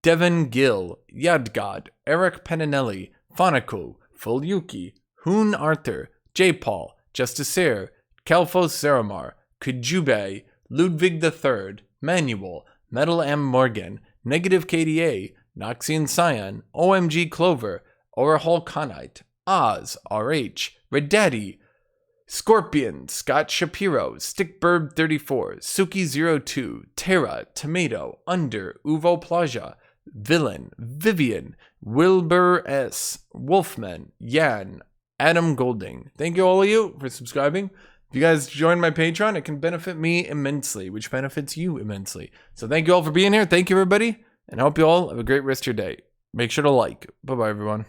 Devon Gill, Yadgod, Eric Penanelli, Fanaku, Fulyuki, Hoon Arthur, J. Paul, Justiceer, Kelfos Zeramar, Kujube, Ludwig III, Manuel, Metal M. Morgan, Negative KDA, Noxian Scion, OMG Clover, Orahol Conite, Oz, RH, Redaddy, Scorpion, Scott Shapiro, Stickburb34, Suki02, Terra, Tomato, Under, Uvo Plaja, Villain, Vivian, Wilbur S, Wolfman, Yan, Adam Golding. Thank you all of you for subscribing. If you guys join my Patreon, it can benefit me immensely, which benefits you immensely. So thank you all for being here. Thank you, everybody. And I hope you all have a great rest of your day. Make sure to like. Bye-bye, everyone.